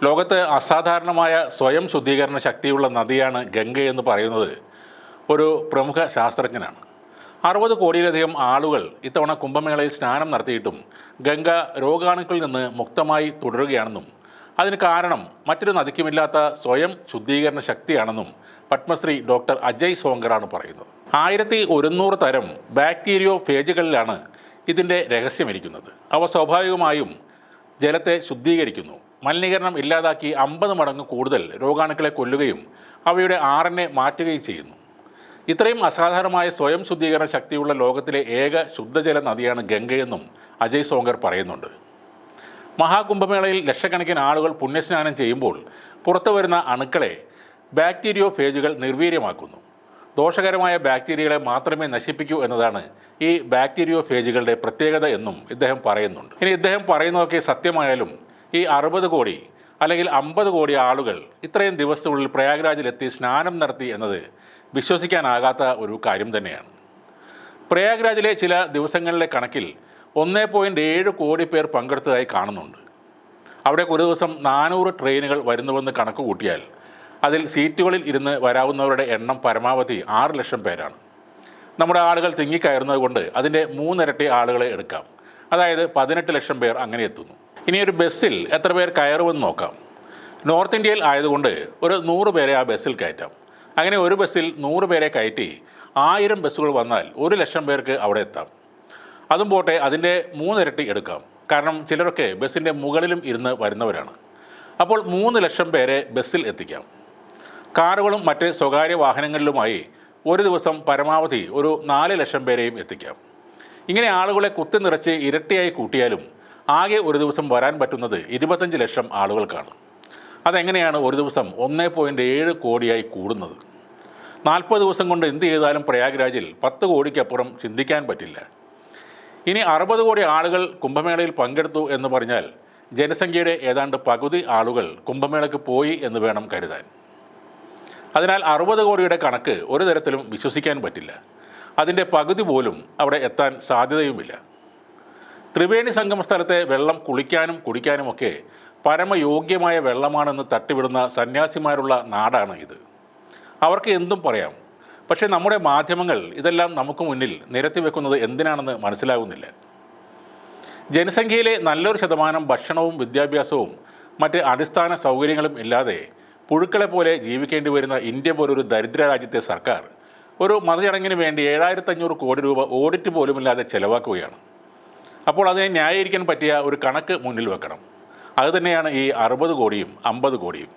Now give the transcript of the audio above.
ലോകത്ത് അസാധാരണമായ സ്വയം ശുദ്ധീകരണ ശക്തിയുള്ള നദിയാണ് ഗംഗയെന്ന് പറയുന്നത് ഒരു പ്രമുഖ ശാസ്ത്രജ്ഞനാണ്. 60 കോടിയിലധികം ആളുകൾ ഇത്തവണ കുംഭമേളയിൽ സ്നാനം നടത്തിയിട്ടും ഗംഗ രോഗാണുക്കളിൽ നിന്ന് മുക്തമായി തുടരുകയാണെന്നും അതിന് കാരണം മറ്റൊരു നദിക്കുമില്ലാത്ത സ്വയം ശുദ്ധീകരണ ശക്തിയാണെന്നും പത്മശ്രീ ഡോക്ടർ അജയ് സോങ്കറാണ് പറയുന്നത്. 1100 തരം ബാക്ടീരിയോ ഫേജുകളിലാണ് ഇതിൻ്റെ രഹസ്യമിരിക്കുന്നത്. അവ സ്വാഭാവികമായും ജലത്തെ ശുദ്ധീകരിക്കുന്നു. മലിനീകരണം ഇല്ലാതാക്കി 50 മടങ്ങ് കൂടുതൽ രോഗാണുക്കളെ കൊല്ലുകയും അവയുടെ RNA മാറ്റുകയും ചെയ്യുന്നു. ഇത്രയും അസാധാരണമായ സ്വയം ശുദ്ധീകരണ ശക്തിയുള്ള ലോകത്തിലെ ഏക ശുദ്ധജല നദിയാണ് ഗംഗയെന്നും അജയ് സോങ്കർ പറയുന്നുണ്ട്. മഹാകുംഭമേളയിൽ ലക്ഷക്കണക്കിന് ആളുകൾ പുണ്യസ്നാനം ചെയ്യുമ്പോൾ പുറത്തു വരുന്ന അണുക്കളെ ബാക്ടീരിയോ ഫേജുകൾ നിർവീര്യമാക്കുന്നു. ദോഷകരമായ ബാക്ടീരിയകളെ മാത്രമേ നശിപ്പിക്കൂ എന്നതാണ് ഈ ബാക്ടീരിയോ ഫേജുകളുടെ പ്രത്യേകത എന്നും ഇദ്ദേഹം പറയുന്നുണ്ട്. ഇനി ഇദ്ദേഹം പറയുന്നതൊക്കെ സത്യമായാലും ഈ 60 കോടി അല്ലെങ്കിൽ 50 കോടി ആളുകൾ ഇത്രയും ദിവസത്തിനുള്ളിൽ പ്രയാഗ്രാജിലെത്തി സ്നാനം നടത്തി എന്നത് വിശ്വസിക്കാനാകാത്ത ഒരു കാര്യം തന്നെയാണ്. പ്രയാഗ്രാജിലെ ചില ദിവസങ്ങളിലെ കണക്കിൽ 1.7 കോടി പേർ പങ്കെടുത്തതായി കാണുന്നുണ്ട്. അവിടെ ഒരു ദിവസം 400 ട്രെയിനുകൾ വരുന്നുവെന്ന് കണക്ക് കൂട്ടിയാൽ അതിൽ സീറ്റുകളിൽ ഇരുന്ന് വരാവുന്നവരുടെ എണ്ണം പരമാവധി 6 ലക്ഷം പേരാണ്. നമ്മുടെ ആളുകൾ തിങ്ങിക്കയറുന്നത് കൊണ്ട് അതിൻ്റെ 3 ഇരട്ടി ആളുകളെ എടുക്കാം. അതായത് 18 ലക്ഷം പേർ അങ്ങനെ എത്തുന്നു. ഇനി ഒരു ബസ്സിൽ എത്ര പേർ കയറുമെന്ന് നോക്കാം. നോർത്ത് ഇന്ത്യയിൽ ആയതുകൊണ്ട് ഒരു 100 പേരെ ആ ബസ്സിൽ കയറ്റാം. അങ്ങനെ ഒരു ബസ്സിൽ 100 പേരെ കയറ്റി 1000 ബസ്സുകൾ വന്നാൽ 1 ലക്ഷം പേർക്ക് അവിടെ എത്താം. അതും പോട്ടെ, അതിൻ്റെ 3 ഇരട്ടി എടുക്കാം. കാരണം ചിലരൊക്കെ ബസ്സിൻ്റെ മുകളിലും ഇരുന്ന് വരുന്നവരാണ്. അപ്പോൾ 3 ലക്ഷം പേരെ ബസ്സിൽ എത്തിക്കാം. കാറുകളും മറ്റ് സ്വകാര്യ വാഹനങ്ങളിലുമായി ഒരു ദിവസം പരമാവധി ഒരു 4 ലക്ഷം പേരെയും എത്തിക്കാം. ഇങ്ങനെ ആളുകളെ കുത്തി നിറച്ച് ഇരട്ടിയായി കൂട്ടിയാലും ആകെ ഒരു ദിവസം വരാൻ പറ്റുന്നത് 25 ലക്ഷം ആളുകൾക്കാണ്. അതെങ്ങനെയാണ് ഒരു ദിവസം 1.7 കോടിയായി കൂടുന്നത്? 40 ദിവസം കൊണ്ട് എന്ത് ചെയ്താലും പ്രയാഗ്രാജിൽ 10 കോടിക്കപ്പുറം ചിന്തിക്കാൻ പറ്റില്ല. ഇനി 60 കോടി ആളുകൾ കുംഭമേളയിൽ പങ്കെടുത്തു എന്ന് പറഞ്ഞാൽ ജനസംഖ്യയുടെ ഏതാണ്ട് പകുതി ആളുകൾ കുംഭമേളയ്ക്ക് പോയി എന്ന് വേണം കരുതാൻ. അതിനാൽ 60 കോടിയുടെ കണക്ക് ഒരു തരത്തിലും വിശ്വസിക്കാൻ പറ്റില്ല. അതിൻ്റെ പകുതി പോലും അവിടെ എത്താൻ സാധ്യതയുമില്ല. ത്രിവേണി സംഗമ സ്ഥലത്തെ വെള്ളം കുളിക്കാനും കുടിക്കാനുമൊക്കെ പരമയോഗ്യമായ വെള്ളമാണെന്ന് തട്ടിവിടുന്ന സന്യാസിമാരുള്ള നാടാണ് ഇത്. അവർക്ക് എന്തും പറയാം. പക്ഷേ നമ്മുടെ മാധ്യമങ്ങൾ ഇതെല്ലാം നമുക്ക് മുന്നിൽ നിരത്തിവെക്കുന്നത് എന്തിനാണെന്ന് മനസ്സിലാകുന്നില്ല. ജനസംഖ്യയിലെ നല്ലൊരു ശതമാനം ഭക്ഷണവും വിദ്യാഭ്യാസവും മറ്റ് അടിസ്ഥാന സൗകര്യങ്ങളും ഇല്ലാതെ പുഴുക്കളെ പോലെ ജീവിക്കേണ്ടി വരുന്ന ഇന്ത്യ പോലൊരു ദരിദ്ര രാജ്യത്തെ സർക്കാർ ഒരു മതചടങ്ങിന് വേണ്ടി 7500 കോടി രൂപ ഓഡിറ്റ് പോലുമില്ലാതെ ചെലവാക്കുകയാണ്. അപ്പോൾ അതിനെ ന്യായീകരിക്കാൻ പറ്റിയ ഒരു കണക്ക് മുന്നിൽ വെക്കണം. അതുതന്നെയാണ് ഈ 60 കോടിയും 50 കോടിയും.